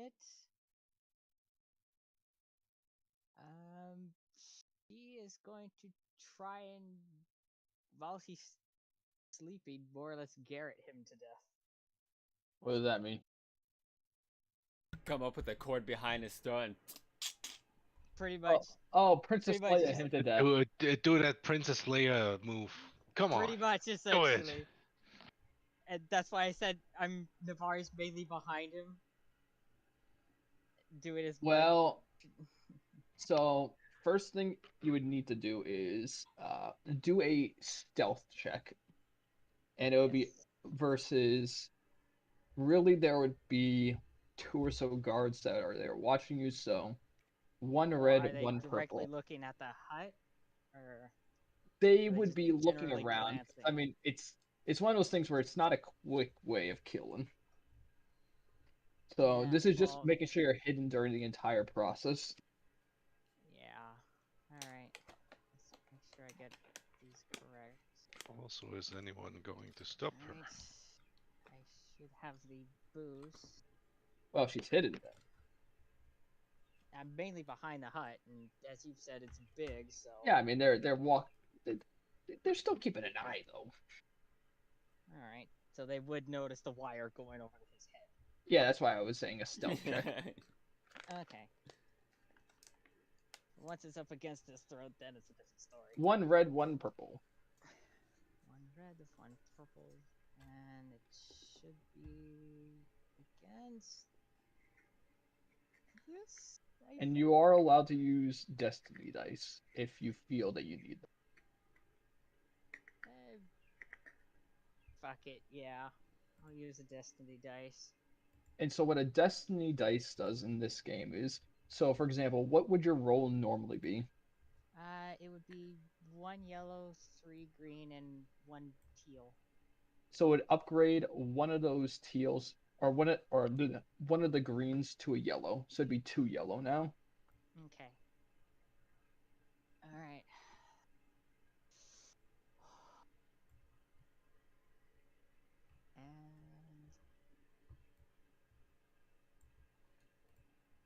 it. Um, she is going to try and, while he's sleeping, more or less garrot him to death. What does that mean? Come up with a cord behind his throat and Pretty much. Princess pretty much Leia just- him to death. Do that Princess Leia move. Come on. Pretty much, Do it. essentially. And that's why I said I'm Navari's mainly behind him. Do it as Well, so first thing you would need to do is do a stealth check, and it would be versus. Really, there would be 2 or so guards that are there watching you. So, one red, are they one directly purple. looking at the hut, or They are they would just be looking generally around. glancing? I mean, it's one of those things where it's not a quick way of killing. So Yeah, this is just well, making sure you're hidden during the entire process. yeah. All right. Let's make sure I get these correct. Also, is anyone going to stop her? Alright. I should have the boost. Well, she's hidden then. I'm mainly behind the hut, and as you've said, it's big, so. Yeah, I mean they're they're still keeping an eye though. Alright, so they would notice the wire going over his head. Yeah, that's why I was saying a stealth check. Okay. Once it's up against his throat, then it's a different story. One red, one purple. One red, one purple, and it should be against this. And you are allowed to use destiny dice if you feel that you need them. Fuck it, yeah. I'll use a destiny dice. And so what a destiny dice does in this game is, so for example, what would your roll normally be? It would be 1 yellow, 3 green, and 1 teal. So it would upgrade one of those teals or one of the greens to a yellow. So it'd be 2 yellow now. Okay. All right. And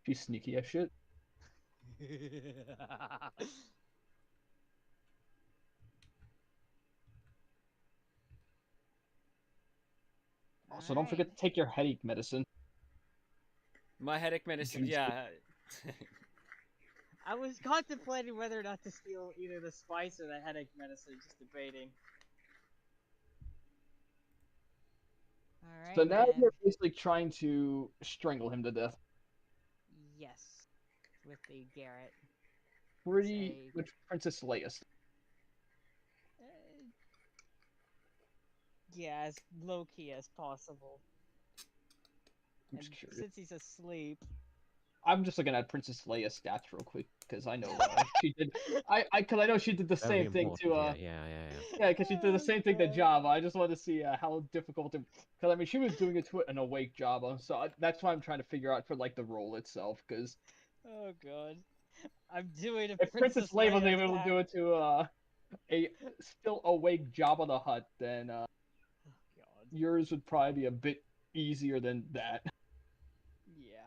She's sneaky as shit. Also, don't forget to take your headache medicine. My headache medicine, yeah. I was contemplating whether or not to steal either the spice or the headache medicine, just debating. Alright. So now you're basically trying to strangle him to death. Yes. With the Garrett. Pretty much Princess Leia. Yeah, as low key as possible. I'm just curious. Since he's asleep. I'm just looking at Princess Leia's stats real quick because I know she did. Because I know she did the Very same thing to. important, yeah. Yeah, because she did the same thing to Java. I just wanted to see how difficult it. Because I mean, she was doing it to an awake Java, so that's why I'm trying to figure out for like the role itself. Because. Oh god, I'm doing a if Princess Leia was able to do it to a still awake Jabba the Hutt, then yours would probably be a bit easier than that. Yeah.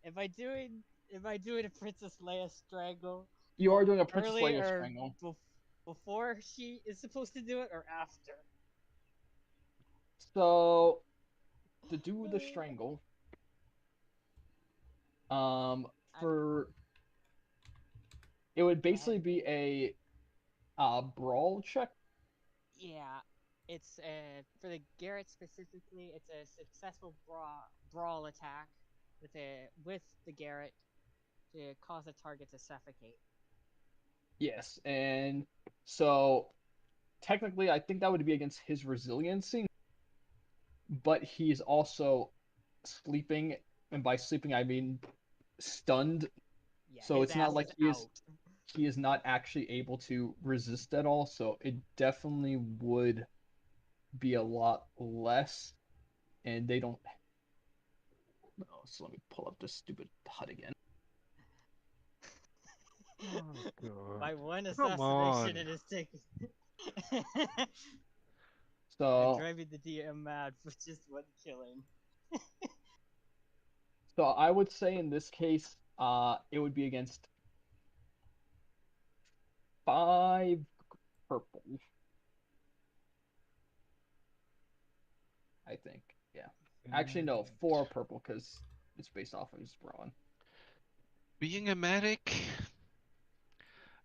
Am I doing a Princess Leia strangle? You are doing a Princess Leia strangle. Before she is supposed to do it, or after? So, to do the strangle, it would basically be a brawl check. Yeah, it's for the Garrett specifically. It's a successful brawl attack with the Garrett to cause a target to suffocate. Yes, and so technically, I think that would be against his resiliency, but he's also sleeping, and by sleeping I mean stunned. Yeah, so it's not like he is not actually able to resist at all. So it definitely would be a lot less, and they don't. Oh, so let me pull up this stupid HUD again. Oh, God. By one assassination, it is taken. So I'm driving the DM mad for just one killing. So I would say in this case, it would be against 5 purple. I think. Yeah. Actually, no, 4 purple because it's based off of his brawn. Being a medic,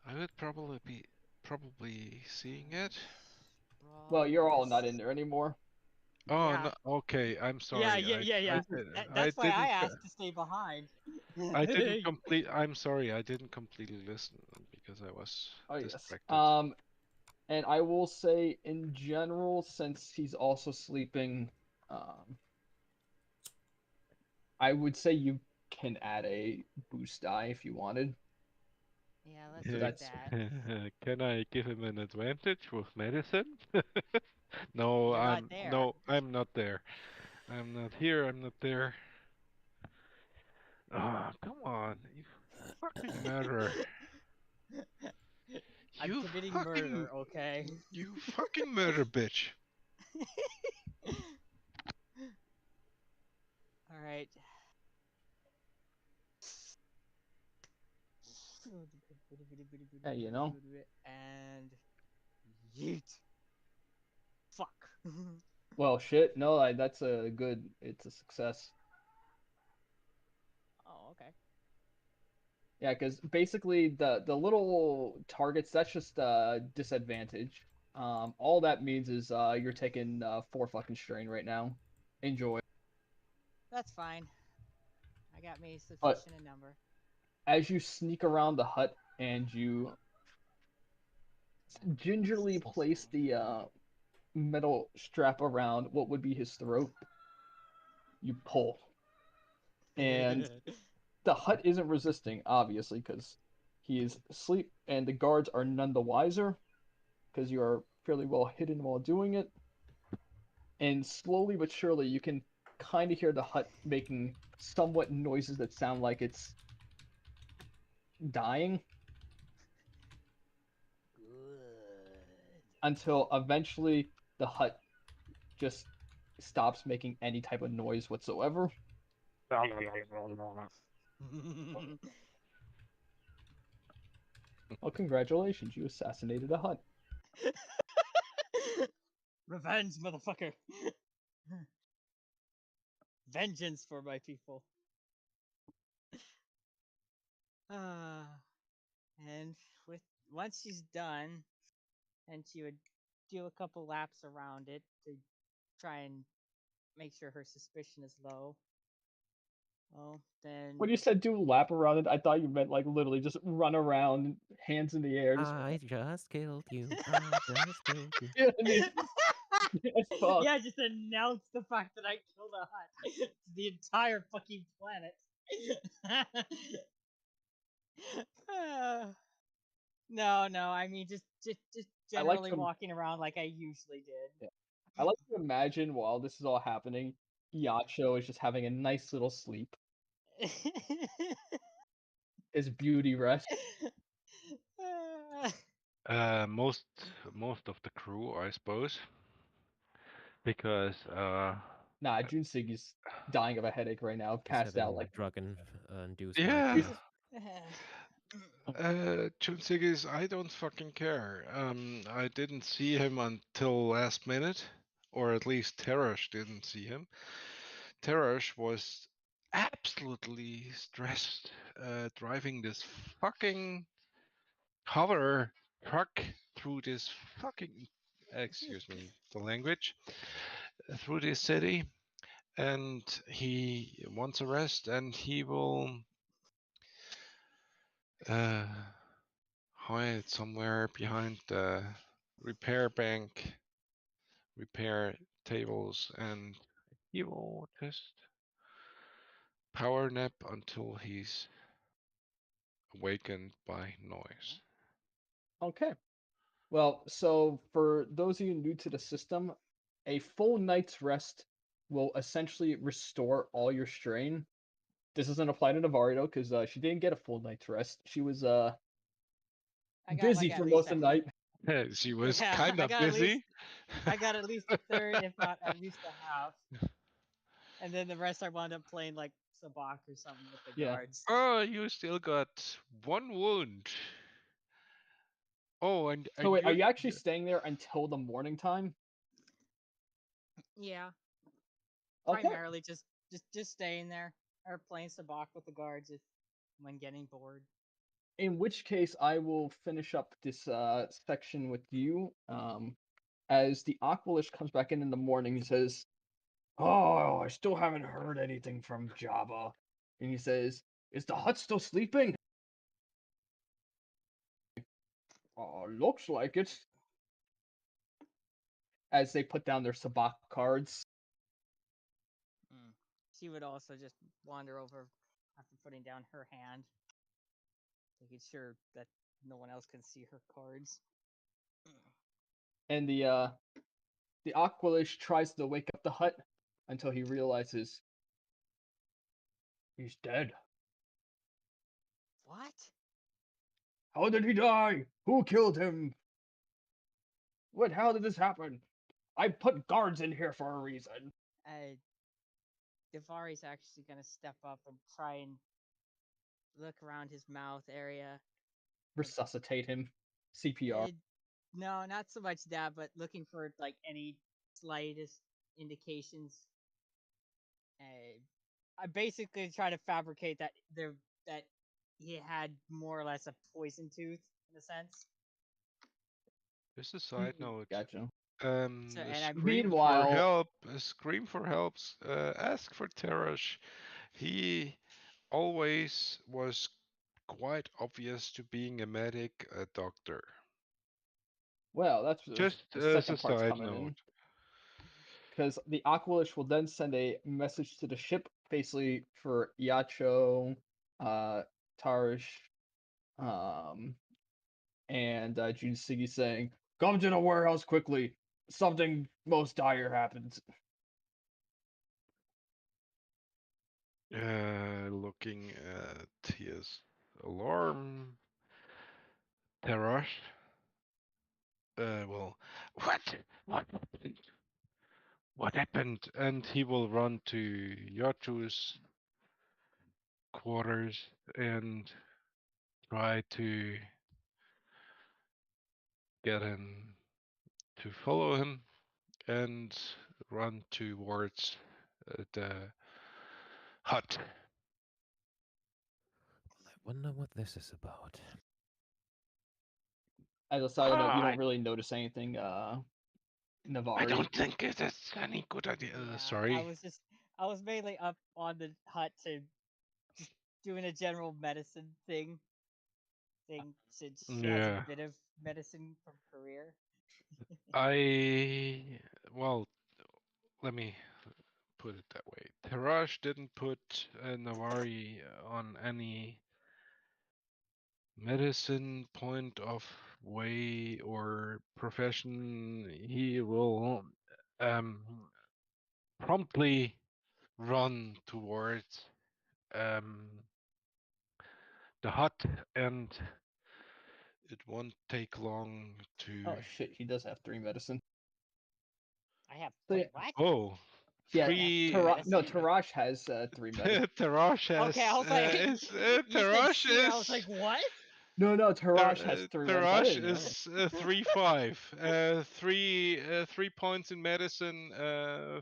I would probably seeing it. Well, you're all Brawlers. not in there anymore. Oh, Yeah. no, okay. I'm Yeah, sorry. yeah. I That's why I didn't. asked to stay behind. I didn't complete. I'm sorry. I didn't completely listen because I was Oh yes. distracted. And I will say in general, since he's also sleeping, um, I would say you can add a boost die if you wanted. Yeah, let's So do that's that. Can I give him an advantage with medicine? No, You're not there. I'm not there. I'm not here. I'm not there. Ah, come on, you fucking murderer! I'm You committing fucking, murder, okay? you fucking murder bitch! Alright. yeah, you know. And yeet. Fuck. Well, shit. No, that's a good. It's a success. Oh, okay. Yeah, because basically the little targets that's just disadvantage. All that means is you're taking 4 fucking strain right now. Enjoy. That's fine. I got me But sufficient in number. as you sneak around the hut and you gingerly place the metal strap around what would be his throat, you pull, and the hut isn't resisting, obviously, because he is asleep, and the guards are none the wiser because you are fairly well hidden while doing it. And slowly but surely, you can kind of hear the hut making somewhat noises that sound like it's dying Good. until eventually the hut just stops making any type of noise whatsoever. Well, congratulations, you assassinated a hut. Revenge, motherfucker. Vengeance for my people. Ah, and with once she's done, and she would do a couple laps around it to try and make sure her suspicion is low. Well, then When you said do a lap around it, I thought you meant like literally just run around, hands in the air. Just I just killed you. I just killed you. yeah, I mean, as fuck. yeah, just announce the fact that I killed a hut to the entire fucking planet. No, I mean just I like generally to, walking around like I usually did. yeah. I like to imagine while this is all happening, Yacho is just having a nice little sleep. His beauty rest. Most of the crew, I suppose, because Nah, Junsig's dying of a headache right now, He's passed out having like drug induced yeah, nightmares. Chunsigis, I don't fucking care. I didn't see him until last minute, or at least Teresh didn't see him. Teresh was absolutely stressed driving this fucking hover truck through this fucking, excuse me, the language, through this city, and he wants a rest, and he will hide somewhere behind the repair bank, repair tables, and he will just power nap until he's awakened by noise. okay. Well, so for those of you new to the system, a full night's rest will essentially restore all your strain. This doesn't apply to Navarro because she didn't get a full night's rest. She was I got busy like for at least most of the night. She was yeah, kind I of got at least busy. I got at least a third, if not at least a half. And then the rest I wound up playing like sabak or something with the Yeah. guards. Oh, you still got one wound. Oh, and So wait, are you you actually staying there until the morning time? Yeah, Okay. primarily just staying there or playing sabak with the guards if when getting bored. In which case, I will finish up this section with you. As the Aqualish comes back in the morning, he says, "Oh, I still haven't heard anything from Java." And he says, "Is the hut still sleeping?" Looks like it. As they put down their sabak cards. She would also just wander over after putting down her hand, making sure that no one else can see her cards. And the Aqualish tries to wake up the hut until he realizes he's dead. What? How did he die? Who killed him? How did this happen? I put guards in here for a reason. Devari's actually gonna step up and try and look around his mouth area. Resuscitate him. CPR. No, not so much that, but looking for like any slightest indications. I basically try to fabricate that he had more or less a poison tooth in a sense. Just a side note. Gotcha. And I'm Scream for Meanwhile, help. Scream for help. Ask for Teresh. He always was quite obvious to being a medic, a doctor. well, that's Just the as a second part's side coming note. in. Because the Aqualish will then send a message to the ship, basically for Iacho, Tarish, and Junsigi saying, "Come to the warehouse quickly. Something most dire happens." Looking at his alarm. Teresh. Well, what? What happened? What happened? And he will run to Yachu's quarters and try to get him to follow him and run towards the hut. I wonder what this is about. As a side note, you don't really notice anything, I Navari. don't think it is any good idea. yeah, Sorry. I was mainly up on the hut to just doing a general medicine thing since she has a Yeah. bit of medicine from career. Well, let me put it that way. Taraj didn't put Navari on any medicine point of way or profession. He will promptly run towards the hut, and it won't take long to. Oh shit, he does have 3 medicine. I have So, wait, what? Oh, yeah, three. Tarash has 3 medicine. Tarash has Okay, I was like, you said Tarash C. I was is like, what? No, Tarash has 3 medicine. I Tarash didn't know. is 3-5. 3 points in medicine,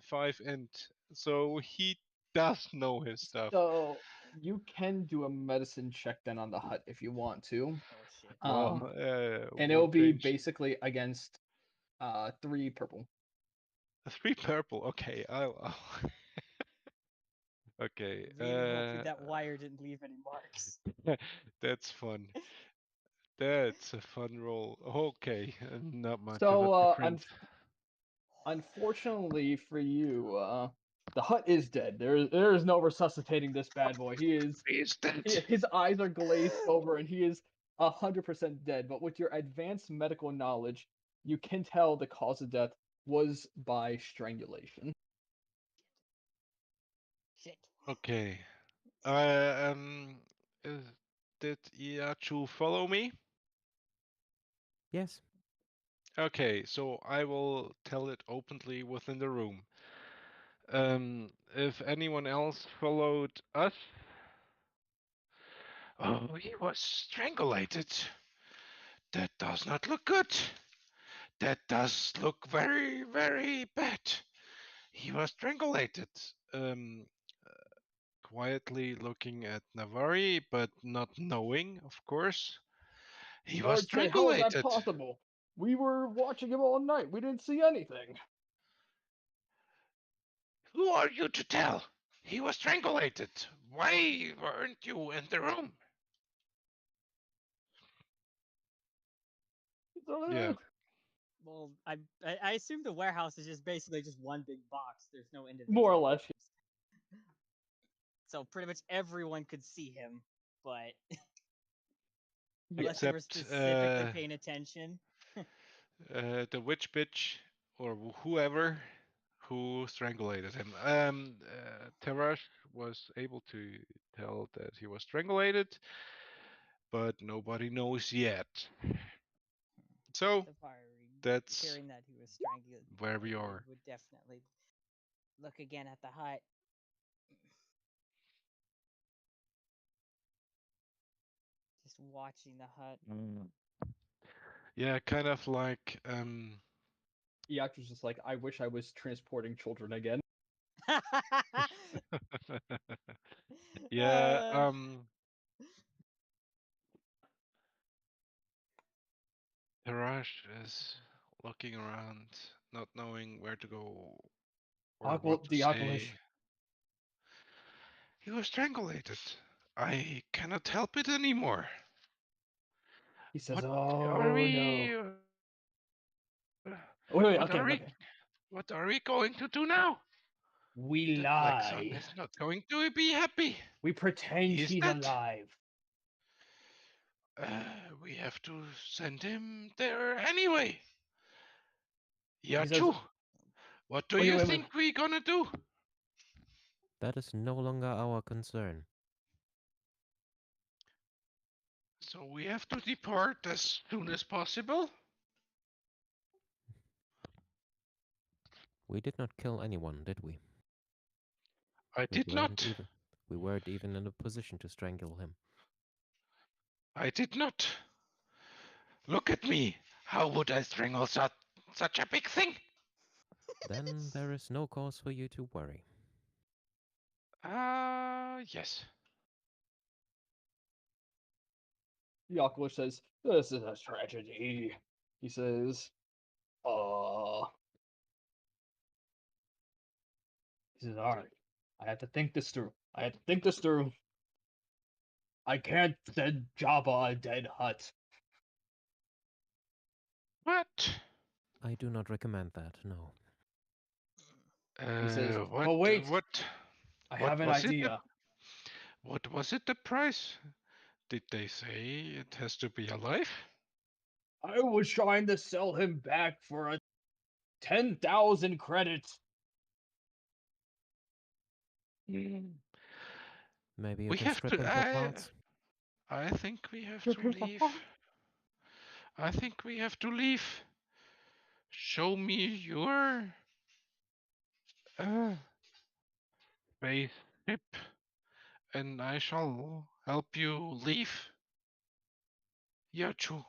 5 int. So he does know his stuff. So you can do a medicine check then on the hut if you want to. Oh shit. Well, And it'll be basically against 3 purple. 3 purple. Okay, I'll okay. Really hoping that wire didn't leave any marks. That's fun. That's a fun roll. Okay, not much of So a difference. unfortunately for you, the hut is dead. There is no resuscitating this bad boy. He's dead. His eyes are glazed over and he is 100% dead. But with your advanced medical knowledge, you can tell the cause of death was by strangulation. Shit. Okay. Uh, um, uh, did Iachu follow me? Yes. Okay, so I will tell it openly within the room. If anyone else followed us, oh, he was strangulated. That does not look good. That does look very, very bad. He was strangulated. Quietly looking at Navari, but not knowing, of course. He was Guards say, how is that strangulated. possible? We were watching him all night. We didn't see anything. Who are you to tell? He was strangulated. Why weren't you in the room? Yeah. Well, I assume the warehouse is just basically just one big box. There's no individual More or less. rooms. So pretty much everyone could see him, but unless they were Except specifically paying attention. the witch bitch or whoever who strangulated him. Tarash was able to tell that he was strangulated, but nobody knows yet. So that's Hearing that he was strangulated, where we are. would definitely look again at the hut. Just watching the hut. Yeah, kind of like Yacht was just like, I wish I was transporting children again. yeah, Tarash is looking around, not knowing where to go or what to The say. Aqualish. He was strangulated. I cannot help it anymore. He says, What are oh we? no. Wait, What are we? okay. What are we going to do now? We The Black Sun lie. is not going to be happy. We pretend He's he's not. alive. We have to send him there anyway. He says, Yachu, what do you wait. think we're gonna do? That is no longer our concern. So we have to depart as soon as possible? We did not kill anyone, did we? I did not. We weren't even in a position to strangle him. I did not. Look at me. How would I strangle such a big thing? Then there is no cause for you to worry. Yes. The Aqualish says, this is a tragedy. He says, He says, alright, I have to think this through. I can't send Jabba a dead hut. What? I do not recommend that, no. He says, What? but wait, What? I What have an was idea. What was it? The price? Did they say it has to be alive? I was trying to sell him back for 10,000 credits. Maybe you We can have strip to. him for parts? I think we have to leave. I think we have to leave. Show me your spaceship, and I shall help you leave. Yachu.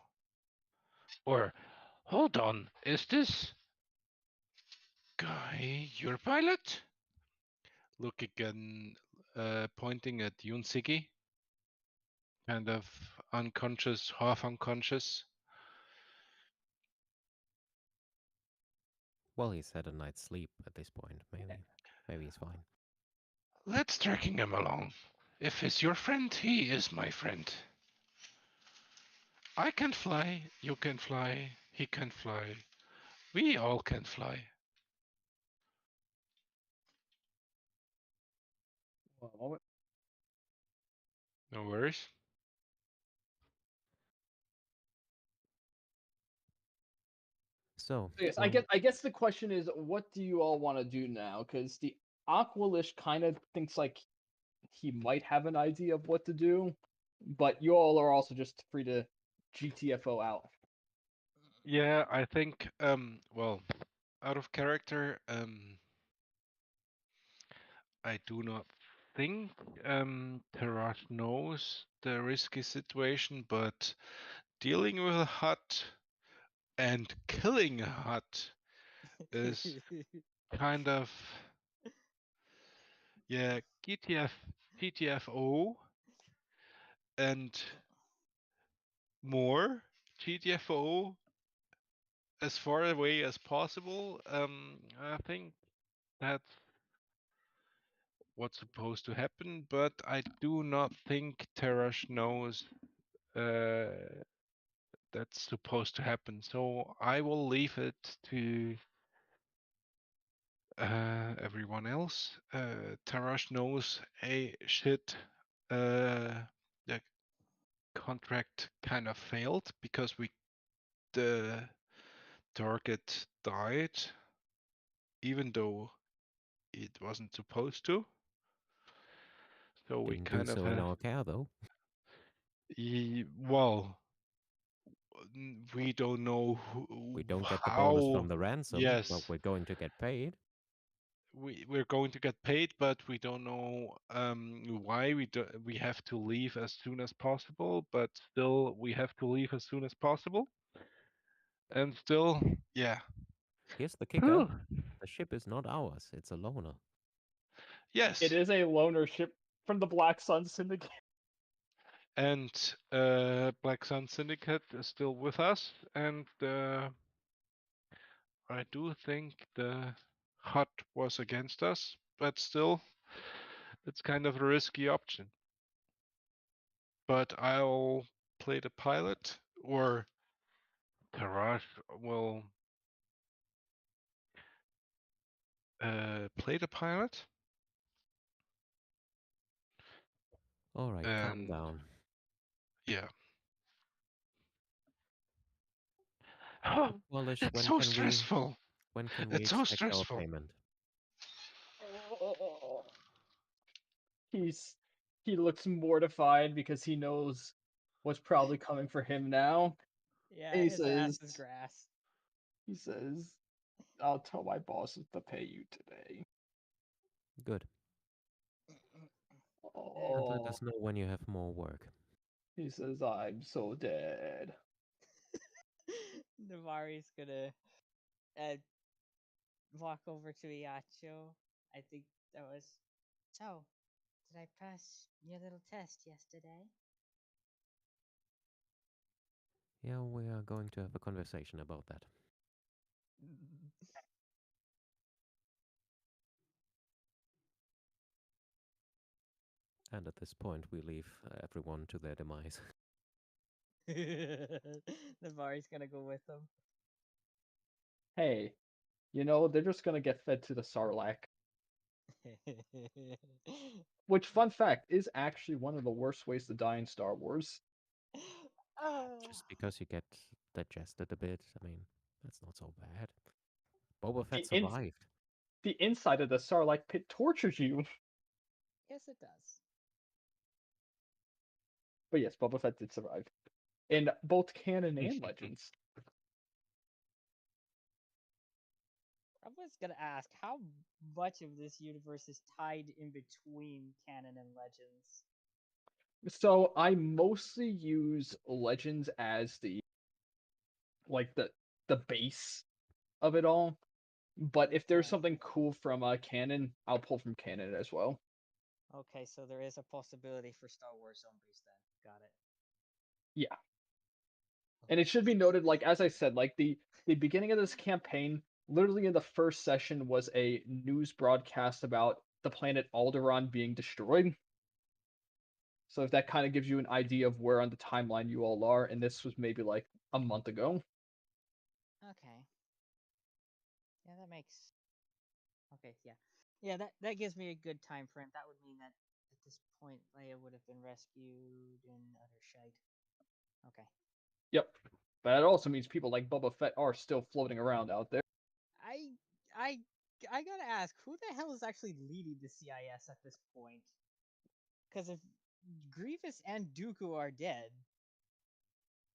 Or, hold on, is this guy your pilot? Look again, pointing at Yunsigi, kind of unconscious, half unconscious. Well, he's had a night's sleep at this point. Maybe he's fine. Let's dragging him along. If he's your friend, he is my friend. I can fly, you can fly, he can fly. We all can fly. One moment. No worries. So, Yes, I guess the question is, what do you all want to do now? Because the Aqualish kind of thinks like he might have an idea of what to do, but you all are also just free to GTFO out. Yeah, I think, well, out of character, I do not think Tarash knows the risky situation, but dealing with a hut and killing a hut is kind of GTFO and more GTFO as far away as possible. I think that's what's supposed to happen, but I do not think Tarash knows that's supposed to happen. So I will leave it to everyone else. Tarash knows a shit. The contract kind of failed because the target died, even though it wasn't supposed to. So we Didn't do kind of so in our care, though. well, we don't know We don't get the bonus how. from the ransom, but Yes, we're going to get paid. we're going to get paid, but we don't know why we have to leave as soon as possible. But still, we have to leave as soon as possible. And still, yeah. Here's the kicker. The ship is not ours. It's a loaner. Yes. It is a loaner ship from the Black Sun Syndicate. And Black Sun Syndicate is still with us, and I do think the hut was against us, but still, it's kind of a risky option. But I'll play the pilot, or Tarash will play the pilot. All right, calm And down. yeah. Wallish, It's when so can we stressful. It's so expect our stressful. payment? He looks mortified because he knows what's probably coming for him now. Yeah, And his ass is grass. he says, "I'll tell my bosses to pay you today." Good. And let Oh, us know when you have more work. he says, "I'm so dead." Navari's gonna uh, walk over to Iacho. I think that was. So, did I pass your little test yesterday? Yeah, we are going to have a conversation about that. And at this point, we leave everyone to their demise. Navari's gonna go with them. Hey, they're just gonna get fed to the Sarlacc. Which, fun fact, is actually one of the worst ways to die in Star Wars. Just because you get digested a bit, I mean, that's not so bad. Boba Fett The, in, survived. the inside of the Sarlacc pit tortures you. Yes, it does. But yes, Boba Fett did survive. In both canon and legends. I was gonna ask how much of this universe is tied in between canon and legends. So I mostly use legends as the base of it all. But if there's Okay. something cool from canon, I'll pull from canon as well. Okay, so there is a possibility for Star Wars zombies then. Got it. Yeah. And it should be noted, like as I said, like the beginning of this campaign, literally in the first session was a news broadcast about the planet Alderaan being destroyed. So if that kind of gives you an idea of where on the timeline you all are, and this was maybe like a month ago. Okay. Yeah, that makes. Okay, yeah, yeah. That gives me a good time frame. That would mean that at this point Leia would have been rescued and utter shite. Okay. Yep. But it also means people like Boba Fett are still floating around out there. I I I gotta ask, who the hell is actually leading the CIS at this point? Because if Grievous and Dooku are dead,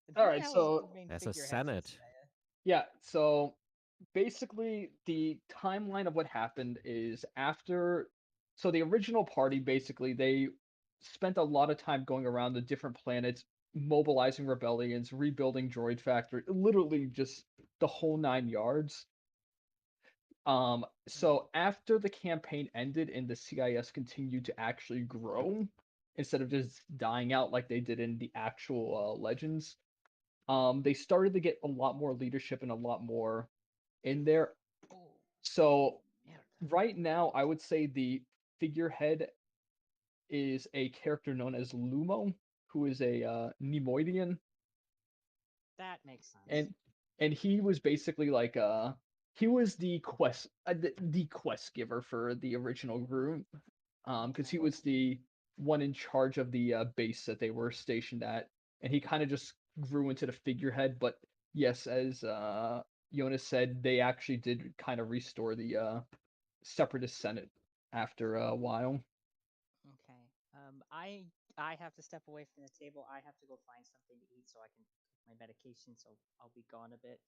then All who the right, hell is so the main As a figurehead for the Senate. CIS? yeah, so basically the timeline of what happened is after So the original party, basically, they spent a lot of time going around the different planets, mobilizing rebellions, rebuilding droid factory, literally just the whole 9 yards. So after the campaign ended and the CIS continued to actually grow instead of just dying out like they did in the actual Legends, they started to get a lot more leadership and a lot more in there. So right now, I would say the figurehead is a character known as Lumo, who is a Nemoidian, That makes sense. and he was basically like he was the quest giver for the original group, because he was the one in charge of the base that they were stationed at, and he kind of just grew into the figurehead. But yes, as Jonas said, they actually did kind of restore the separatist senate after a while. Okay. I have to step away from the table. I have to go find something to eat so I can take my medication. So I'll be gone a bit.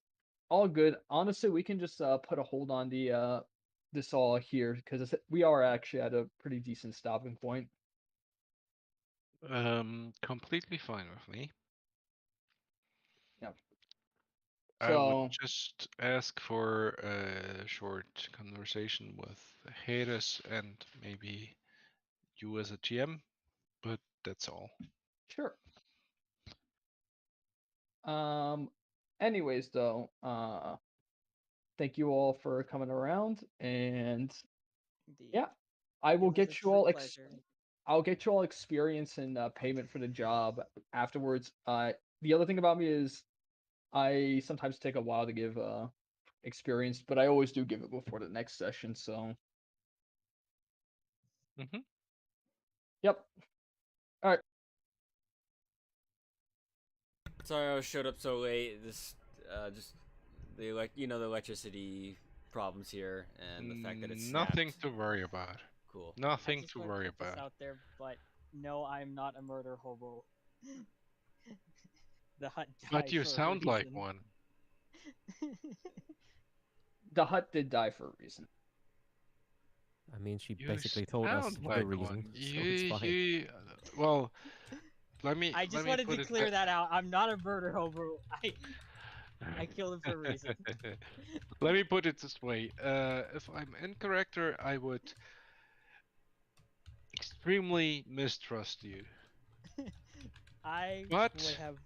All good. Honestly, we can just put a hold on the this all here because we are actually at a pretty decent stopping point. Completely fine with me. Yep. I would So just ask for a short conversation with Hades and maybe you as a GM, but that's all. sure. Anyways, though, thank you all for coming around, and Indeed. yeah, I will It was a get you true all pleasure. I'll get you all experience and payment for the job afterwards. The other thing about me is I sometimes take a while to give experience, but I always do give it before the next session. So, Mm-hmm. yep. All right. Sorry I showed up so late. This just the the electricity problems here and the fact that it Nothing snapped. to worry about. Cool. I Nothing just to want to worry put this about. out there, but no, I'm not a murder hobo. The hut But died you for a sound like reason. one. The hut did die for a reason. I mean, she You basically told us sound the like reason, one. so it's fine. Well, let me I just let me wanted put to it. clear that out. I'm not a murder hobo. I killed him for a reason. Let me put it this way. If I'm in character, I would extremely mistrust you. I would But have.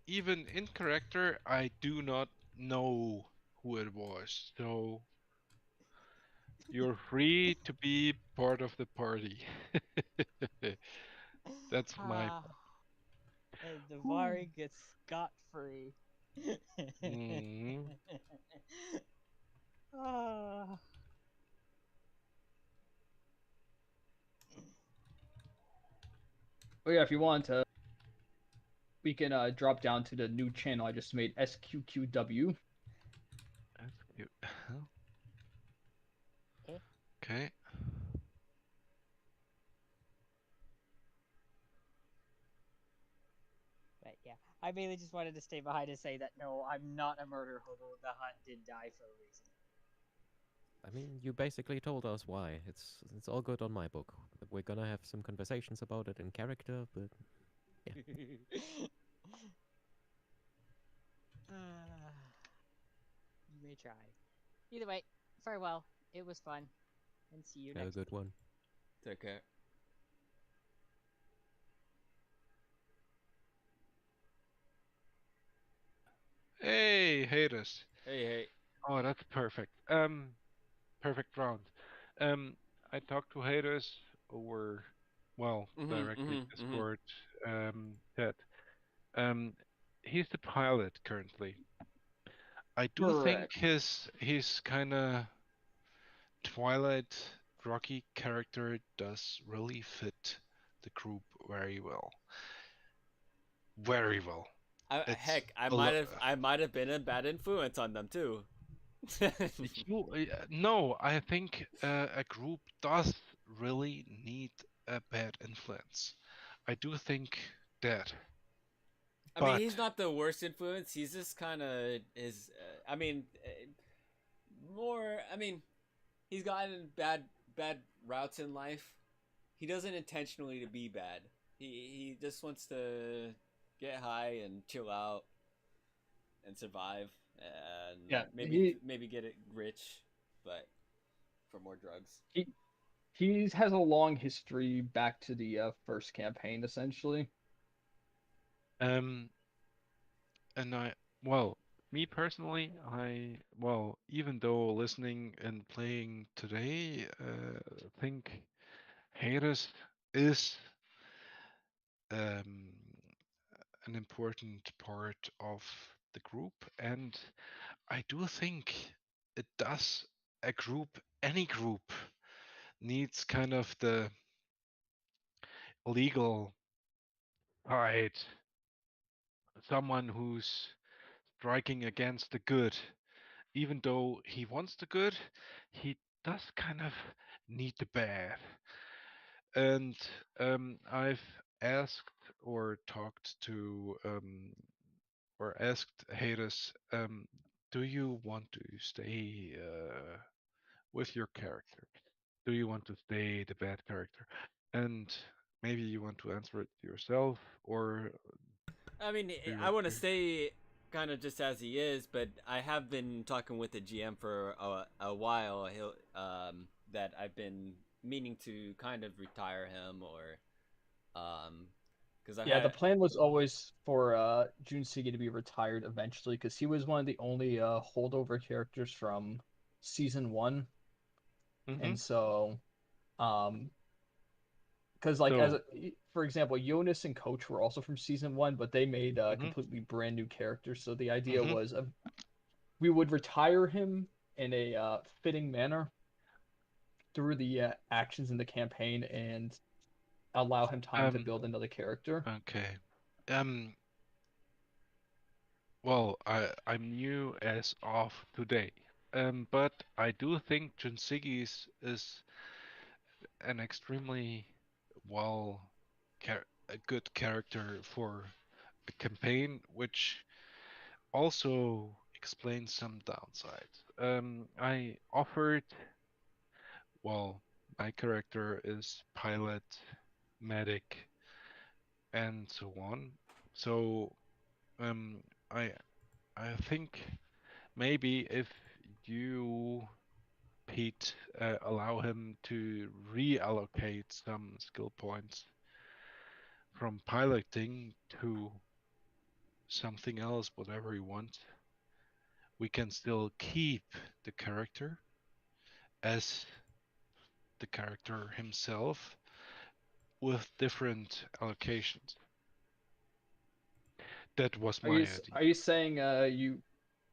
even in character, I do not know who it was. So you're free to be part of the party. That's my. And Davari gets scot free. Mm, Ah. Oh yeah, if you want to, we can drop down to the new channel I just made, SQQW. that's cute. Eh? Okay. But yeah, I mainly just wanted to stay behind and say that no, I'm not a murder hobo. The hut did die for a reason. I mean, you basically told us why. It's all good on my book. We're gonna have some conversations about it in character, but You may try. Either way, farewell. It was fun, and see you have a next good week. one. Take care. Hey, Hades. Hey, hey. Oh, that's perfect. Perfect round. Um, I talked to Hades over, well, directly Discord. Chat. Um, he's the pilot currently. I do think Correct. his kind of Twilight Rocky character does really fit the group very well. Very well. It's Heck, a lo- I might have been a bad influence on them too. no, I think a group does really need a bad influence. I do think that. I mean, But he's not the worst influence. He's just kind of I mean, more. I mean, he's gotten bad routes in life, he doesn't intentionally to be bad. He just wants to get high and chill out and survive and Yeah, maybe get it rich, but for more drugs. he he has a long history back to the first campaign, essentially. Um, and well, me personally, even though listening and playing today, think Hades is um, an important part of the group, and I do think it does any group needs kind of the legal side, someone who's striking against the good. Even though he wants the good, he does kind of need the bad. And I've asked or talked to or asked Hades, do you want to stay with your character? Do you want to stay the bad character? And maybe you want to answer it yourself, or I mean, do you I want want to to? stay kind of just as he is, but I have been talking with the GM for a while. He'll that I've been meaning to kind of retire him or because I've Yeah, the had. plan was always for Junsigi to be retired eventually because he was one of the only holdover characters from season one, Mm-hmm. and so um because like So, for example, Jonas and Coach were also from season one, but they made mm-hmm, completely brand new characters. So the idea mm-hmm. was we would retire him in a fitting manner through the actions in the campaign and allow him time to Um, build another character. okay. Um, well, I'm new as of today. But I do think Junsigi's is an extremely well a good character for a campaign, which also explains some downsides. I offered, well, my character is pilot, medic, and so on. So um, I I think maybe if you, Pete, allow him to reallocate some skill points from piloting to something else, whatever you want, we can still keep the character as the character himself with different allocations. That was my idea. Are you saying you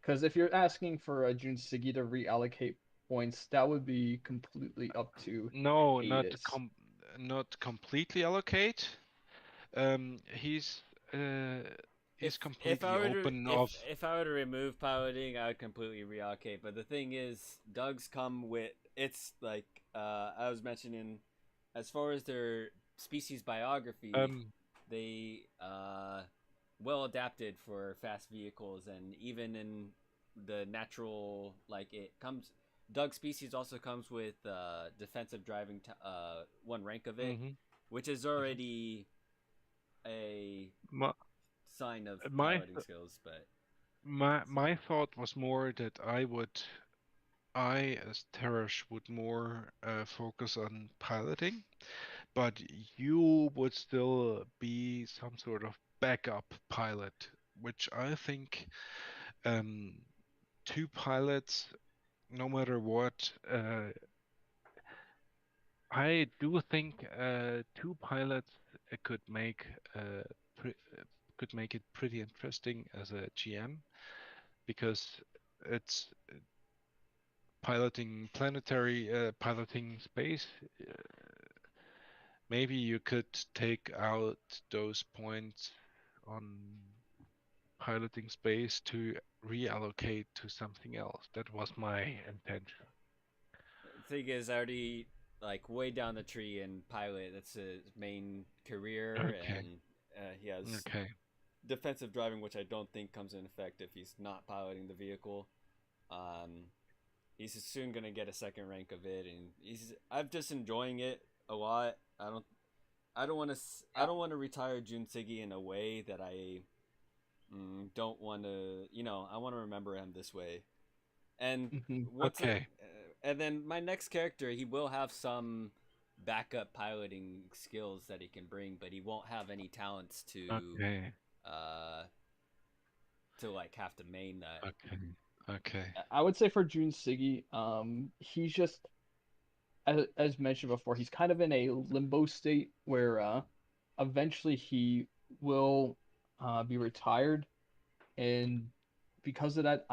because if you're asking for Junsigi to reallocate points, that would be completely up to No, Hades. not completely allocate. He's uh, If I completely were to open of. if I were to remove piloting, I would completely reallocate. But the thing is, Doug's come with it's like I was mentioning, as far as their species biography, Um, they well adapted for fast vehicles, and even in the natural like it comes. Doug's species also comes with defensive driving one rank of it, mm-hmm, which is mm-hmm. already a My sign of my piloting skills, but my thought was more that I as Teresh would more focus on piloting, but you would still be some sort of backup pilot, which I think um, two pilots, no matter what, I do think two pilots could uh, pre- could make it pretty interesting as a GM because it's piloting space. Uh, Maybe you could take out those points on piloting space to reallocate to something else. That was my intention. the thing is, I already like way down the tree in pilot. That's his main career, Okay. and he has Okay. defensive driving, which I don't think comes in effect if he's not piloting the vehicle. Um, he's soon gonna get a second rank of it, and I'm just enjoying it a lot. I don't want to I don't want to retire Junsigi in a way that I don't want to. I want to remember him this way. And Mhm. Okay. and then my next character, he will have some backup piloting skills that he can bring, but he won't have any talents Okay. uh to like have to main that. Okay. Okay. I would say for Jun Siggy, he's just as mentioned before, he's kind of in a limbo state where eventually he will be retired, and because of that,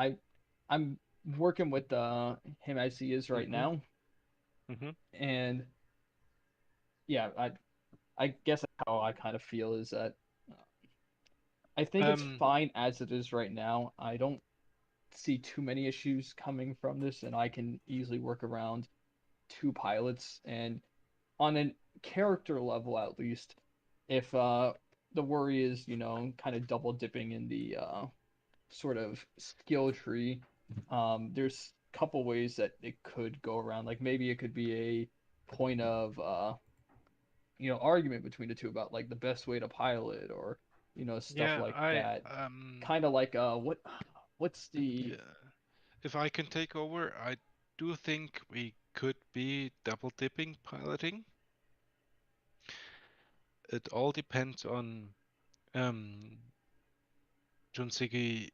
I'm working with him as he is right Mhm. now, Mhm. and yeah, I guess that's how I kind of feel is that I think it's Um. fine as it is right now. I don't see too many issues coming from this, and I can easily work around two pilots. And on a character level, at least, if the worry is, kind of double dipping in the sort of skill tree, there's a couple ways that it could go around. Like maybe it could be a point of argument between the two about like the best way to pilot or stuff Yeah. like I. that. Kind of like what's the Yeah. If I can take over, I do think we could be double dipping piloting. It all depends on um Junsigi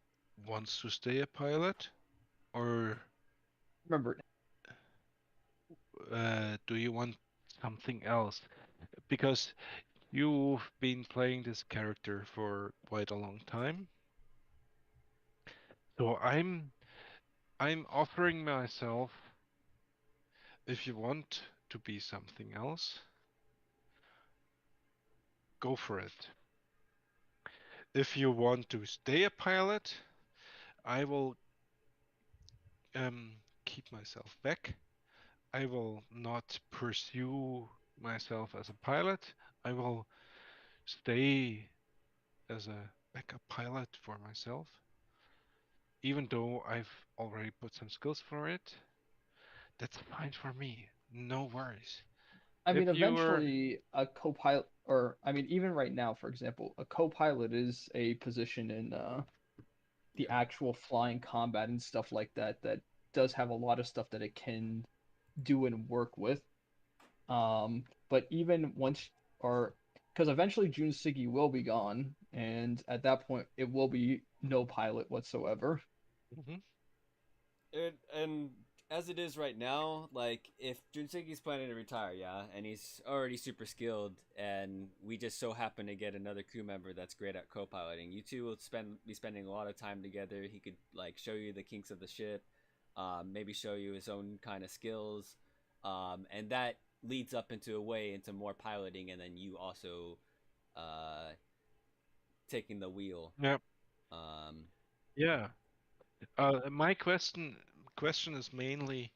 wants to stay a pilot, or remember do you want something else? Because you've been playing this character for quite a long time. So I'm offering myself, if you want to be something else, go for it. If you want to stay a pilot, I will keep myself back. I will not pursue myself as a pilot. I will stay as a backup pilot for myself, even though I've already put some skills for it. That's fine for me. No worries. I mean, If you were, eventually a co-pilot, or I mean, even right now, for example, a co-pilot is a position in the actual flying combat and stuff like that that does have a lot of stuff that it can do and work with. But even once, or because eventually June Siggy will be gone, and at that point it will be no pilot whatsoever. Mhm. And as it is right now, like if Junseki's planning to retire, yeah, and he's already super skilled, and we just so happen to get another crew member that's great at co-piloting, you two will be spending a lot of time together. He could like show you the kinks of the ship, maybe show you his own kind of skills, and that leads up into a way into more piloting, and then you also uh, taking the wheel. Yeah, Um, yeah. My question is mainly,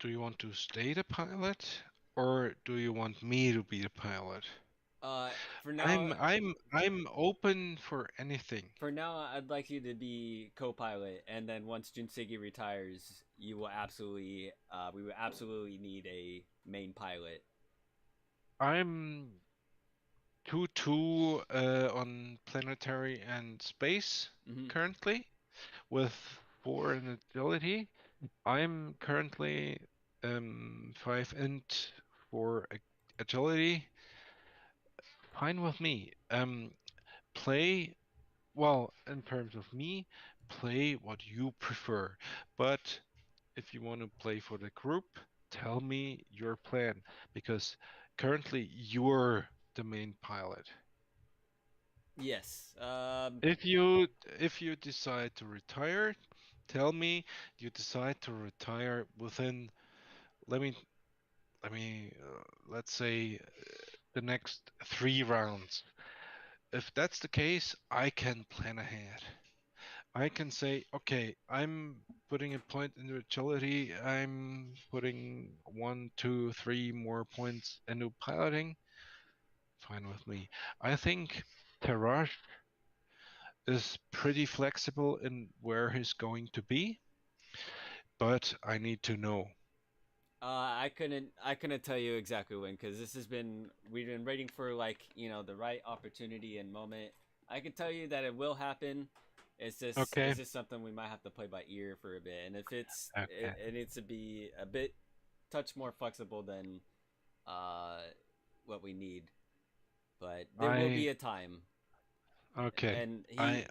do you want to stay the pilot, or do you want me to be the pilot? uh, for I'm now, I'm I'm open for anything. For now, I'd like you to be co-pilot, and then once Junsigi retires, we will absolutely need a main pilot. I'm 2-2 on planetary and space Mm-hmm. currently with 4 in agility. I'm currently 5 int for agility. Fine with me. Play well in terms of me. Play what you prefer, but if you want to play for the group, tell me your plan because currently you're the main pilot. Yes. If you decide to retire, tell me you decide to retire within let me let's say the next 3 rounds. If that's the case, I can plan ahead. I can say, okay, I'm putting a point into agility. I'm putting 1, 2, 3 more points into piloting. Fine with me. I think Taraj is pretty flexible in where he's going to be. but I need to know. I couldn't tell you exactly when, because we've been waiting for the right opportunity and moment. I can tell you that it will happen. Okay. It's just something we might have to play by ear for a bit, and if Okay. it needs to be a bit touch more flexible than uh what we need, but there will I be a time. okay. And I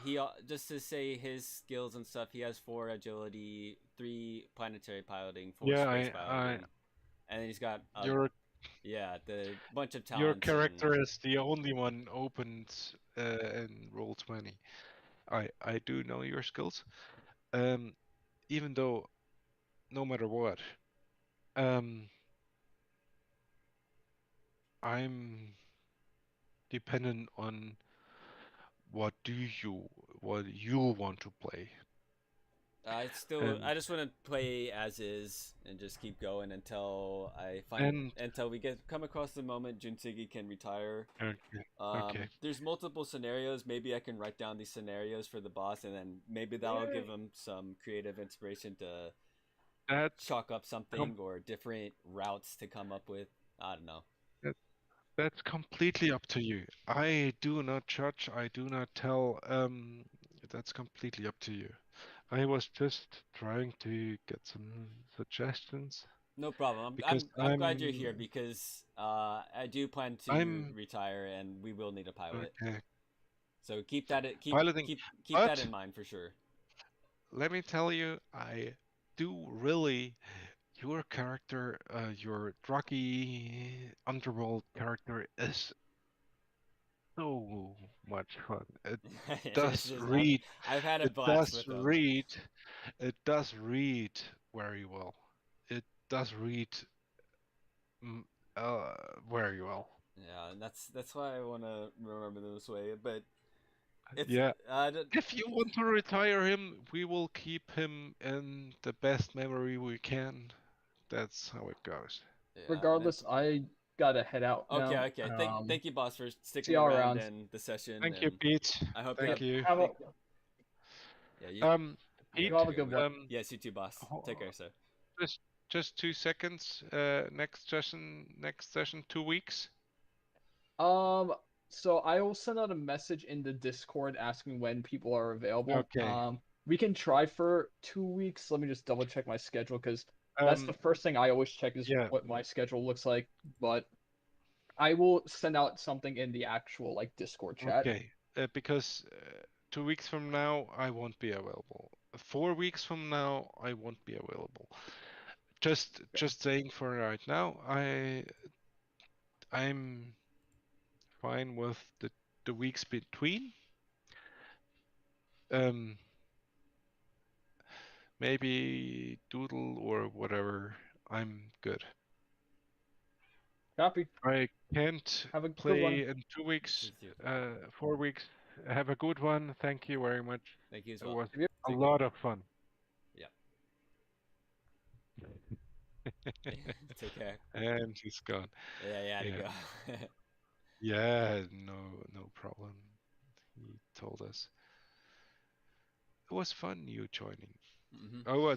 he just to say his skills and stuff. He has 4 agility, 3 planetary piloting, 4 space I piloting, and then he's got your the bunch of your talents and character is the only one opened in roll 20. I do know your skills. Um, even though no matter what, um, I'm dependent on what you want to play. I And just want to play as is and just keep going and until we come across the moment Junsigi can retire. okay, okay. There's multiple scenarios. Maybe I can write down these scenarios for the boss, and then maybe that'll give him some creative inspiration to That's chalk up com- something or different routes to come up with. I don't know. that, that's completely up to you. I do not judge. I do not tell. That's completely up to you. I was just trying to get some suggestions No problem. because I'm glad you're here because I do plan to I'm retire and we will need a pilot. okay. So Piloting, keep that but in mind for sure. let me tell you, I do really your character, your druggy underworld character is so much fun. It This does is read, I've had a it blast does with them. read, it does read very well. It does read mm, uh, very well. Yeah, and that's why I want to remember them this way. But it's Yeah. If you want to retire him, we will keep him in the best memory we can. That's how it goes. yeah, and Regardless, I gotta head out okay, now. okay. Thank you, boss, for See sticking y'all around around. and the session, Thank you, and Pete. I hope you Yep. Thank have you. Have a yeah you Um, yeah you Pete, have a good one. yes you too, boss. Take care, sir. just just 2 seconds. Next session, 2 weeks. Um, so I will send out a message in the Discord asking when people are available. Okay. We can try for 2 weeks. Let me just double check my schedule because that's the Um, first thing I always check is yeah. what my schedule looks like. But I will send out something in the actual like Discord chat. Okay. Because 2 weeks from now, I won't be available. 4 weeks from now, I won't be available. Just saying for right now, I'm fine with the weeks between. Um, maybe Doodle or whatever. I'm good. Copy. I can't Have a good one. play in 2 weeks, You too. 4 weeks. Have a good one. Thank you very much. Thank you as It well. was Yep. a Take lot of fun. Yeah. Take care. And he's gone. Yeah, to Yeah. go. Yeah, no problem. He told us. It was fun you joining. hmm Oh,